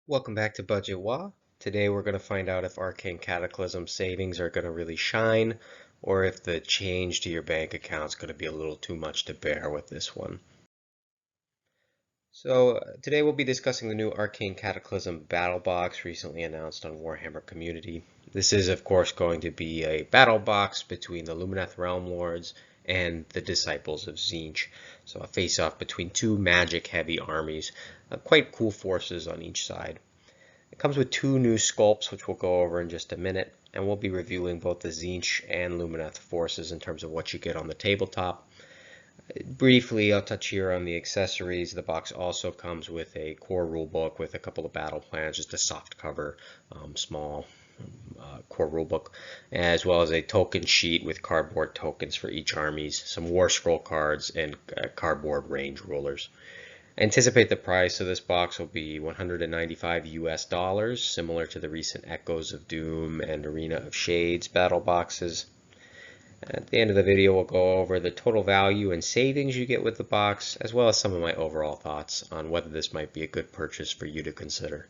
Welcome back to Budget Wa. Today we're going to find out if Arcane Cataclysm savings are going to really shine, or if the change to your bank account is going to be a little too much to bear with this one. Today we'll be discussing the new Arcane Cataclysm Battlebox recently announced on Warhammer Community. This is of course going to be a battle box between the Lumineth Realm Lords and the Disciples of Tzeentch. So a face-off between two magic-heavy armies, quite cool forces on each side. It comes with two new sculpts, which we'll go over in just a minute, and we'll be reviewing both the Tzeentch and Lumineth forces in terms of what you get on the tabletop. Briefly, I'll touch here on the accessories. The box also comes with a core rulebook with a couple of battle plans, just a soft cover, small core rulebook, as well as a token sheet with cardboard tokens for each armies, some war scroll cards, and cardboard range rulers. Anticipate the price of this box will be 195 US dollars, similar to the recent Echoes of Doom and Arena of Shades battle boxes. At the end of the video, we'll go over the total value and savings you get with the box, as well as some of my overall thoughts on whether this might be a good purchase for you to consider.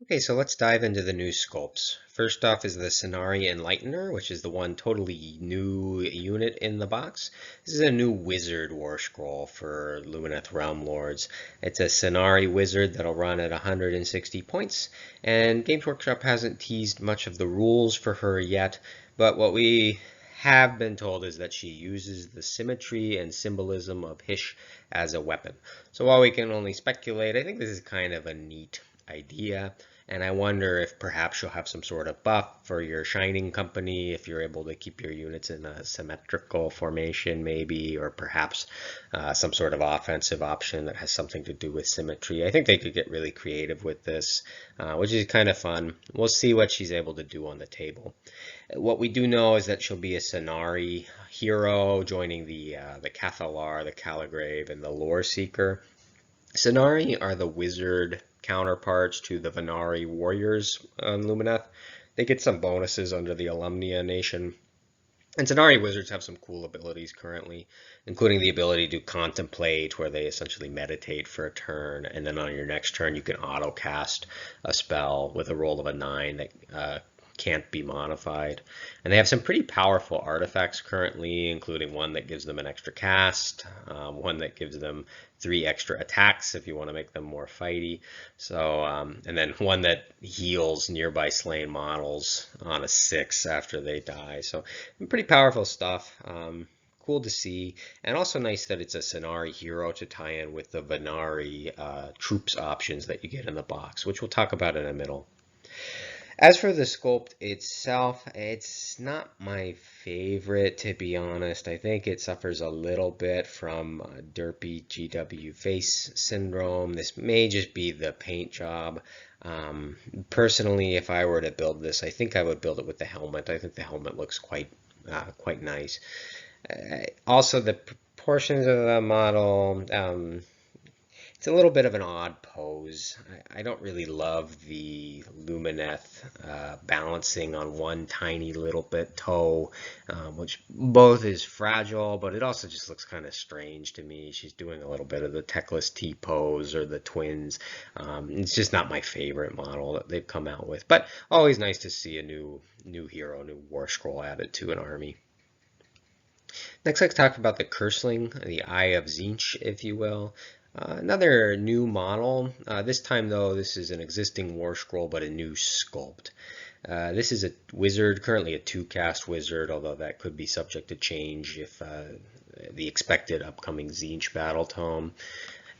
Okay, so let's dive into the new sculpts. First off is the Cenari Enlightener, which is the one totally new unit in the box. This is a new wizard war scroll for Lumineth Realm Lords. It's a Cenari wizard that'll run at 160 points, and Games Workshop hasn't teased much of the rules for her yet, but what we have been told is that she uses the symmetry and symbolism of Hysh as a weapon. So while we can only speculate, I think this is kind of a neat idea. And I wonder if perhaps you'll have some sort of buff for your Shining Company if you're able to keep your units in a symmetrical formation maybe, or perhaps some sort of offensive option that has something to do with symmetry. I think they could get really creative with this, which is kind of fun. We'll see what she's able to do on the table. What we do know is that she'll be a Cenari hero joining the Cathalar, the Caligrave, and the Lore Seeker. Cenari are the wizard counterparts to the Venari warriors on Lumineth. They get some bonuses under the Alumnia Nation. And Cenari wizards have some cool abilities currently, including the ability to contemplate, where they essentially meditate for a turn, and then on your next turn you can auto cast a spell with a roll of a 9 that can't be modified. And they have some pretty powerful artifacts currently, including one that gives them an extra cast, one that gives them 3 extra attacks if you want to make them more fighty. So, and then one that heals nearby slain models on a 6 after they die. So pretty powerful stuff. Cool to see, and also nice that it's a Cenari hero to tie in with the Venari troops options that you get in the box, which we'll talk about in a minute. As for the sculpt itself, it's not my favorite, to be honest. I think it suffers a little bit from derpy GW face syndrome. This may just be the paint job. Personally, if I were to build this, I think I would build it with the helmet. I think the helmet looks quite nice. Also, the proportions of the model, it's a little bit of an odd pose. I don't really love the Lumineth balancing on one tiny little bit toe, which both is fragile, but it also just looks kind of strange to me. She's doing a little bit of the Techless T pose or the twins. It's just not my favorite model that they've come out with, but always nice to see a new hero, new war scroll added to an army. Next, let's talk about the Curseling, the Eye of Tzeentch, if you will. Another new model. This time, though, this is an existing war scroll, but a new sculpt. This is a wizard, currently a 2-cast wizard, although that could be subject to change if the expected upcoming Tzeentch battle tome.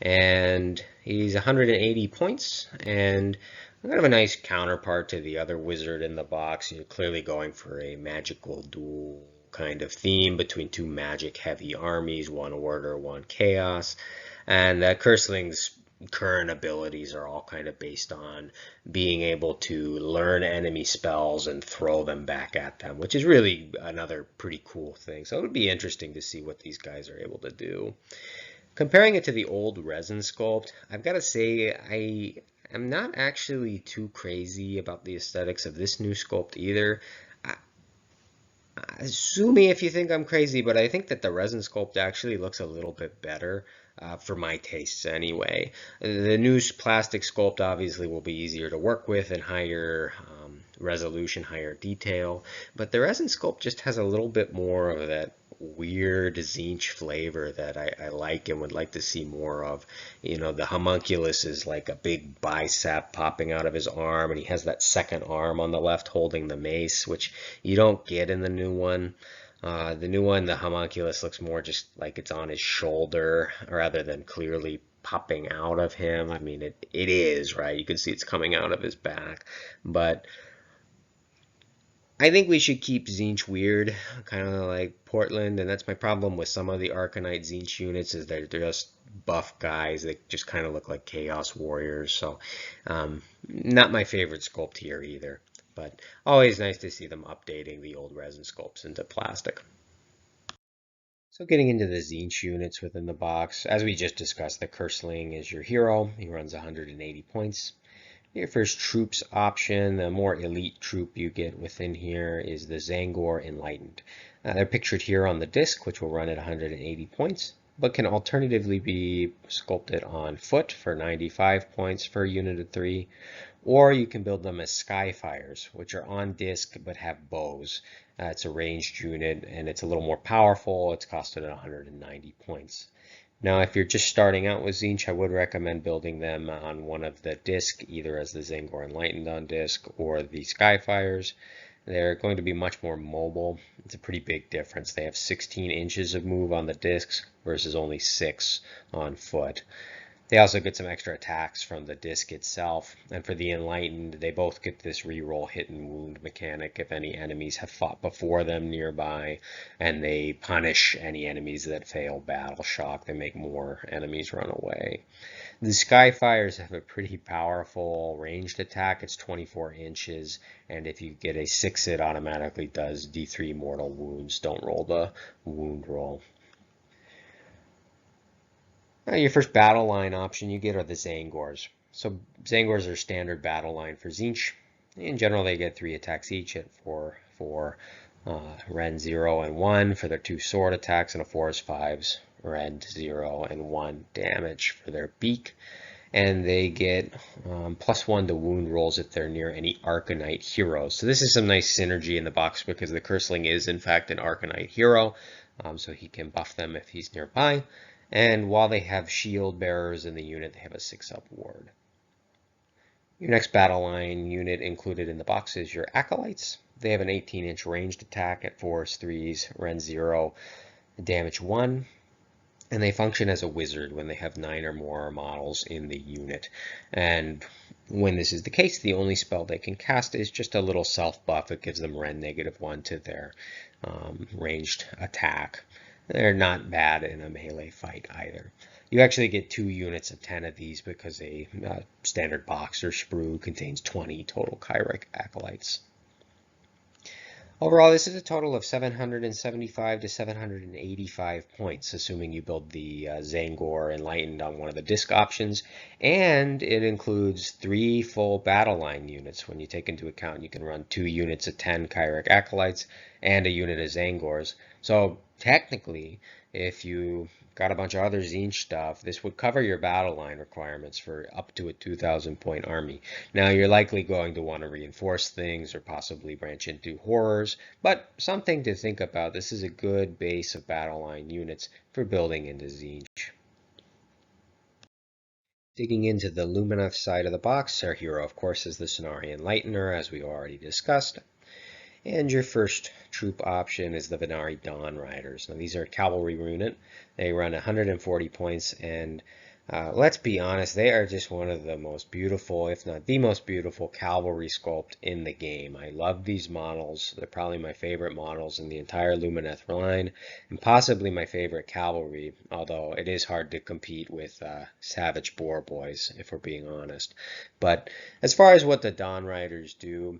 And he's 180 points, and kind of a nice counterpart to the other wizard in the box. You're clearly going for a magical duel kind of theme between two magic-heavy armies, one order, one chaos. And Curseling's current abilities are all kind of based on being able to learn enemy spells and throw them back at them, which is really another pretty cool thing. So it would be interesting to see what these guys are able to do. Comparing it to the old resin sculpt, I've got to say I am not actually too crazy about the aesthetics of this new sculpt either. Sue me if you think I'm crazy, but I think that the resin sculpt actually looks a little bit better. for my tastes anyway. The new plastic sculpt obviously will be easier to work with and higher resolution, higher detail, but the resin sculpt just has a little bit more of that weird Tzeentch flavor that I like and would like to see more of. You know, the homunculus is like a big bicep popping out of his arm, and he has that second arm on the left holding the mace, which you don't get in the new one. The new one, the homunculus, looks more just like it's on his shoulder rather than clearly popping out of him. I mean, it is, right? You can see it's coming out of his back. But I think we should keep Tzeentch weird, kind of like Portland, and that's my problem with some of the Arcanite Tzeentch units, is they're just buff guys that just kind of look like Chaos Warriors. So not my favorite sculpt here either, but always nice to see them updating the old resin sculpts into plastic. So getting into the Tzeentch units within the box, as we just discussed, the Curseling is your hero. He runs 180 points. Your first troops option, the more elite troop you get within here, is the Tzaangor Enlightened. They're pictured here on the disc, which will run at 180 points, but can alternatively be sculpted on foot for 95 points for a unit of 3, or you can build them as Skyfires, which are on disc but have bows. It's a ranged unit and it's a little more powerful. It's costed at 190 points. Now, if you're just starting out with Tzeentch, I would recommend building them on one of the disc, either as the Tzaangor Enlightened on disc or the Skyfires. They're going to be much more mobile. It's a pretty big difference. They have 16 inches of move on the discs versus only 6 on foot. They also get some extra attacks from the disc itself, and for the Enlightened, they both get this reroll hit and wound mechanic if any enemies have fought before them nearby, and they punish any enemies that fail Battle Shock. They make more enemies run away. The Skyfires have a pretty powerful ranged attack. It's 24 inches, and if you get a 6, it automatically does D3 mortal wounds. Don't roll the wound roll. Your first battle line option you get are the Tzaangors. So Tzaangors are standard battle line for Tzeentch. In general, they get 3 attacks each at 4 Rend 0 and 1 for their 2 sword attacks, and a 4 is 5s, Rend 0 and 1 damage for their beak. And they get +1 to wound rolls if they're near any Arcanite heroes. So this is some nice synergy in the box because the Curseling is in fact an Arcanite hero, so he can buff them if he's nearby. And while they have shield bearers in the unit, they have a 6-up ward. Your next battle line unit included in the box is your Acolytes. They have an 18-inch ranged attack at 4s, 3s, Rend 0, damage 1. And they function as a wizard when they have 9 or more models in the unit. And when this is the case, the only spell they can cast is just a little self buff. It gives them Rend -1 to their ranged attack. They're not bad in a melee fight either. You actually get 2 units of 10 of these because a standard box or sprue contains 20 total Kyric Acolytes. Overall, this is a total of 775 to 785 points, assuming you build the Tzaangor Enlightened on one of the disc options, and it includes 3 full battle line units. When you take into account you can run 2 units of 10 Kyric Acolytes and a unit of Tzaangors. So technically, if you got a bunch of other Tzeentch stuff, this would cover your battle line requirements for up to a 2,000 point army. Now, you're likely going to want to reinforce things or possibly branch into horrors, but something to think about. This is a good base of battle line units for building into Tzeentch. Digging into the Lumineth side of the box, our hero, of course, is the Cenarian Lightener, as we already discussed. And your first troop option is the Venari Dawn Riders. Now, these are a cavalry unit. They run 140 points, and let's be honest, they are just one of the most beautiful, if not the most beautiful, cavalry sculpt in the game. I love these models. They're probably my favorite models in the entire Lumineth line, and possibly my favorite cavalry, although it is hard to compete with Savage Boar Boys, if we're being honest. But as far as what the Dawn Riders do,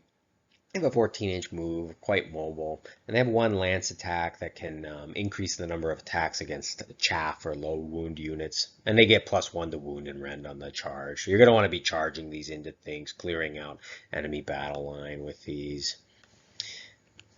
they have a 14-inch move, quite mobile, and they have 1 lance attack that can increase the number of attacks against chaff or low wound units, and they get +1 to wound and rend on the charge. You're going to want to be charging these into things, clearing out enemy battle line with these.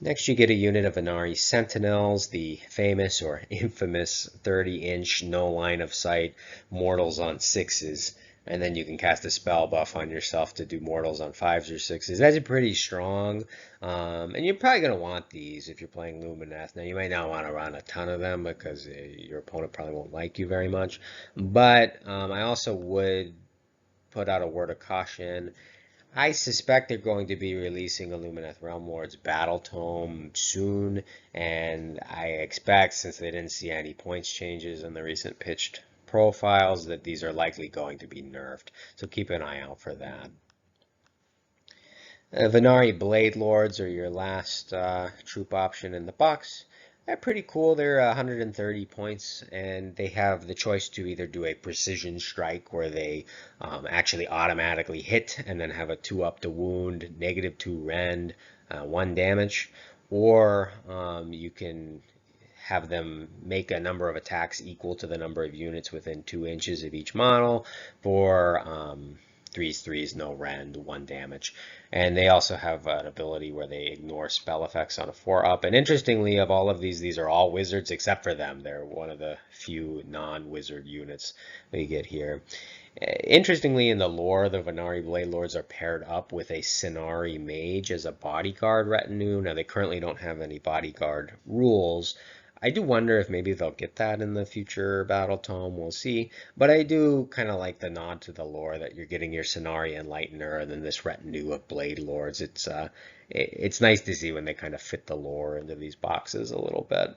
Next, you get a unit of Venari Sentinels, the famous or infamous 30-inch no line of sight mortals on 6s. And then you can cast a spell buff on yourself to do mortals on 5s or 6s. That's pretty strong. And you're probably going to want these if you're playing Lumineth. Now, you might not want to run a ton of them because your opponent probably won't like you very much. But I also would put out a word of caution. I suspect they're going to be releasing a Lumineth Realm Lords Battle Tome soon, and I expect, since they didn't see any points changes in the recent pitched profiles, that these are likely going to be nerfed. So keep an eye out for that. Venari Blade Lords are your last troop option in the box. They're pretty cool. They're 130 points, and they have the choice to either do a precision strike where they actually automatically hit and then have a 2 up to wound, -2 rend, 1 damage, or you can have them make a number of attacks equal to the number of units within 2 inches of each model for 3s, no rend, 1 damage. And they also have an ability where they ignore spell effects on a 4-up. And interestingly, of all of these are all wizards except for them. They're one of the few non-wizard units we get here. Interestingly, in the lore, the Venari Blade Lords are paired up with a Cenari Mage as a bodyguard retinue. Now, they currently don't have any bodyguard rules. I do wonder if maybe they'll get that in the future Battle Tome. We'll see. But I do kind of like the nod to the lore that you're getting your Cenari Enlightener and then this retinue of Blade Lords. It's nice to see when they kind of fit the lore into these boxes a little bit.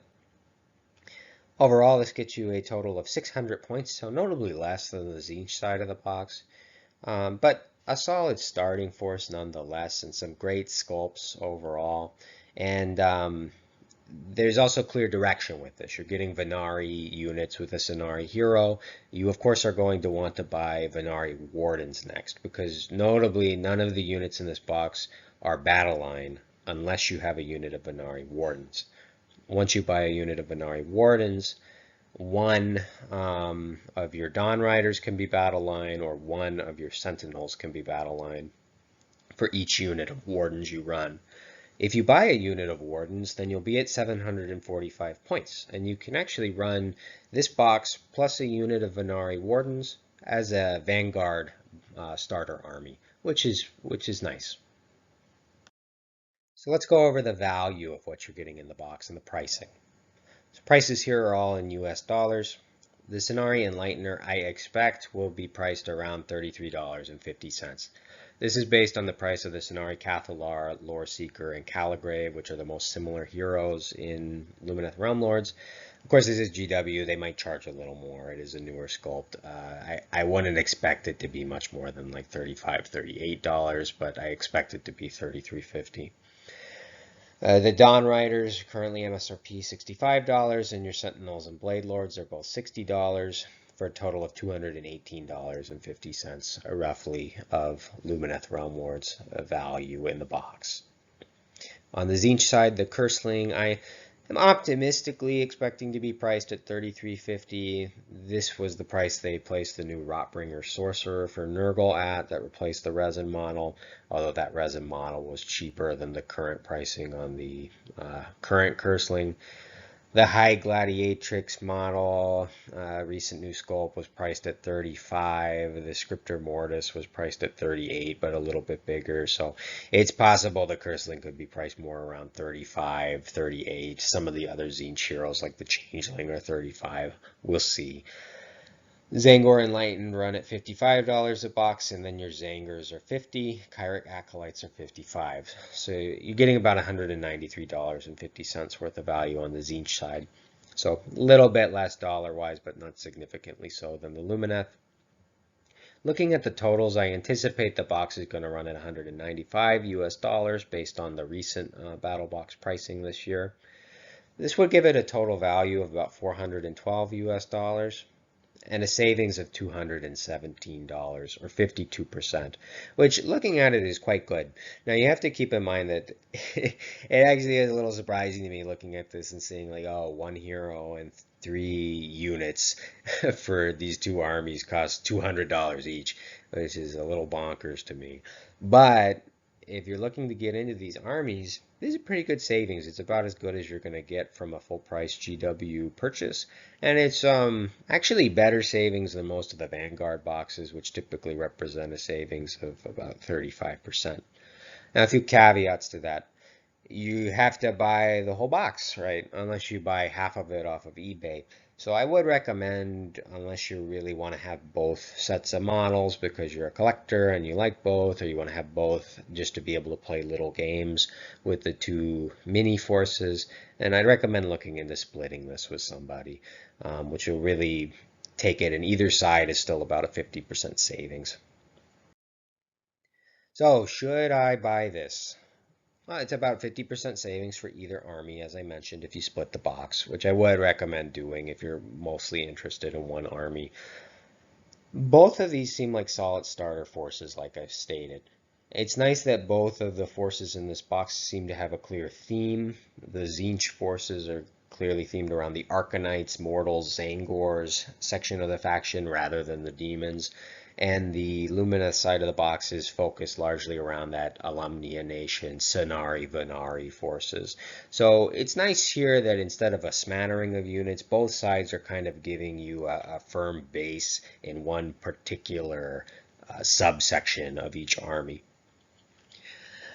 Overall, this gets you a total of 600 points, so notably less than the Tzeentch side of the box. But a solid starting force nonetheless, and some great sculpts overall. And there's also clear direction with this. You're getting Venari units with a Cenari hero. You, of course, are going to want to buy Venari Wardens next, because notably, none of the units in this box are battle line unless you have a unit of Venari Wardens. Once you buy a unit of Venari Wardens, one of your Dawn Riders can be battle line, or one of your Sentinels can be battle line for each unit of Wardens you run. If you buy a unit of Wardens, then you'll be at 745 points, and you can actually run this box plus a unit of Venari Wardens as a Vanguard starter army, which is nice. So let's go over the value of what you're getting in the box and the pricing. So prices here are all in US dollars. The Cenari Enlightener, I expect, will be priced around $33.50. This is based on the price of the Cenari Cathalar, Loreseeker, and Caligrave, which are the most similar heroes in Lumineth Realm Lords. Of course, this is GW. They might charge a little more. It is a newer sculpt. I wouldn't expect it to be much more than like $35, $38, but I expect it to be $33.50. The Dawn Riders, currently MSRP $65, and your Sentinels and Blade Lords are both $60 for a total of $218.50, roughly, of Lumineth Realm Lords value in the box. On the Tzeentch side, the Curseling, I am optimistically expecting to be priced at $33.50. This was the price they placed the new Rotbringer Sorcerer for Nurgle at that replaced the resin model, although that resin model was cheaper than the current pricing on the current Curseling. The High Gladiatrix model, recent new sculpt, was priced at $35. The Scriptor Mortis was priced at $38, but a little bit bigger. So it's possible the Curseling could be priced more around $35, $38. Some of the other Tzeentch heroes, like the Changeling, are $35. We'll see. Zangor Enlightened run at $55 a box, and then your Zangers are $50. Kyric Acolytes are $55. So you're getting about $193.50 worth of value on the Tzeentch side. So a little bit less dollar-wise, but not significantly so than the Lumineth. Looking at the totals, I anticipate the box is going to run at $195 US dollars based on the recent Battlebox pricing this year. This would give it a total value of about $412 US dollars. And a savings of $217 or 52%, which looking at it is quite good. Now you have to keep in mind that it actually is a little surprising to me looking at this and seeing like, oh, 1 hero and 3 units for these 2 armies cost $200 each, which is a little bonkers to me. But if you're looking to get into these armies, these are pretty good savings. It's about as good as you're going to get from a full price GW purchase. And it's actually better savings than most of the Vanguard boxes, which typically represent a savings of about 35%. Now, a few caveats to that. You have to buy the whole box, right? Unless you buy half of it off of eBay. So I would recommend, unless you really want to have both sets of models because you're a collector and you like both, or you want to have both just to be able to play little games with the two mini forces, then I'd recommend looking into splitting this with somebody, which will really take it, and either side is still about a 50% savings. So should I buy this? Well, it's about 50% savings for either army, as I mentioned, if you split the box, which I would recommend doing if you're mostly interested in one army. Both of these seem like solid starter forces, like I've stated. It's nice that both of the forces in this box seem to have a clear theme. The Tzeentch forces are clearly themed around the Arcanites, Mortals, Zangors section of the faction rather than the demons. And the Lumineth side of the box is focused largely around that Alumnia Nation, Cenari, Venari forces. So it's nice here that instead of a smattering of units, both sides are kind of giving you a firm base in one particular subsection of each army.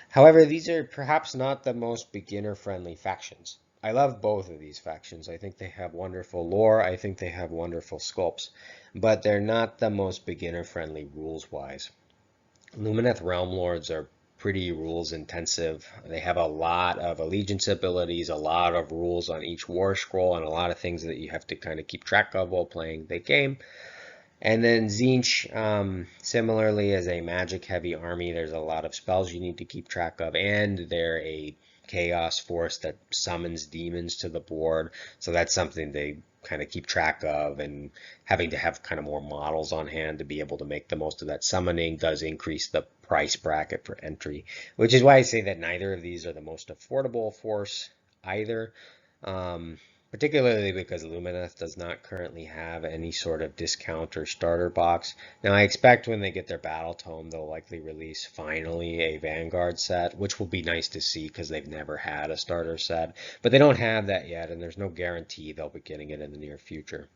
However, these are perhaps not the most beginner-friendly factions. I love both of these factions. I think they have wonderful lore. I think they have wonderful sculpts, but they're not the most beginner-friendly rules-wise. Lumineth Realm Lords are pretty rules intensive. They have a lot of allegiance abilities, a lot of rules on each war scroll, and a lot of things that you have to kind of keep track of while playing the game. And then Tzeentch, similarly, as a magic-heavy army, there's a lot of spells you need to keep track of, and they're a chaos force that summons demons to the board, so that's something they kind of keep track of, and having to have kind of more models on hand to be able to make the most of that summoning does increase the price bracket for entry, which is why I say that neither of these are the most affordable force either. Particularly because Lumineth does not currently have any sort of discount or starter box. Now I expect when they get their Battle Tome, they'll likely release finally a Vanguard set, which will be nice to see because they've never had a starter set. But they don't have that yet, and there's no guarantee they'll be getting it in the near future.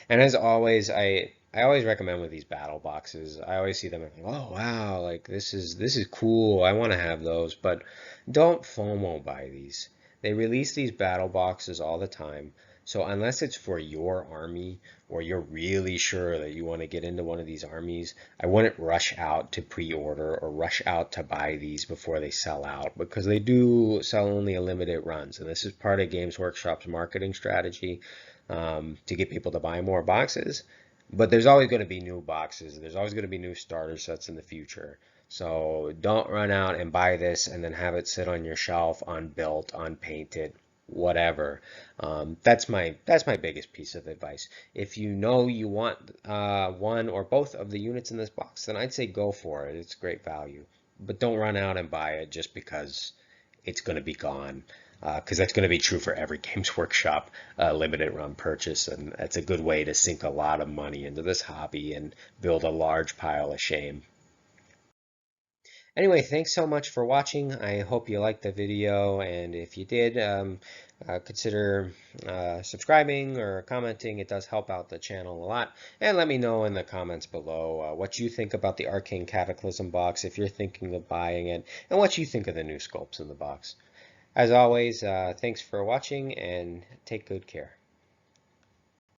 And as always, I always recommend with these battle boxes, I always see them and think, oh wow, like this is cool, I want to have those, but don't FOMO buy these. They release these battle boxes all the time, so unless it's for your army or you're really sure that you want to get into one of these armies, I wouldn't rush out to pre-order or rush out to buy these before they sell out, because they do sell only a limited runs, and this is part of Games Workshop's marketing strategy, to get people to buy more boxes. But there's always going to be new boxes. There's always going to be new starter sets in the future. So don't run out and buy this and then have it sit on your shelf unbuilt, unpainted, whatever. That's my biggest piece of advice. If you know you want one or both of the units in this box, then I'd say go for it. It's great value. But don't run out and buy it just because it's going to be gone. Because that's going to be true for every Games Workshop limited run purchase, and that's a good way to sink a lot of money into this hobby and build a large pile of shame. Anyway, thanks so much for watching. I hope you liked the video, and if you did, consider subscribing or commenting. It does help out the channel a lot. And let me know in the comments below what you think about the Arcane Cataclysm box, if you're thinking of buying it, and what you think of the new sculpts in the box. As always, thanks for watching, and take good care.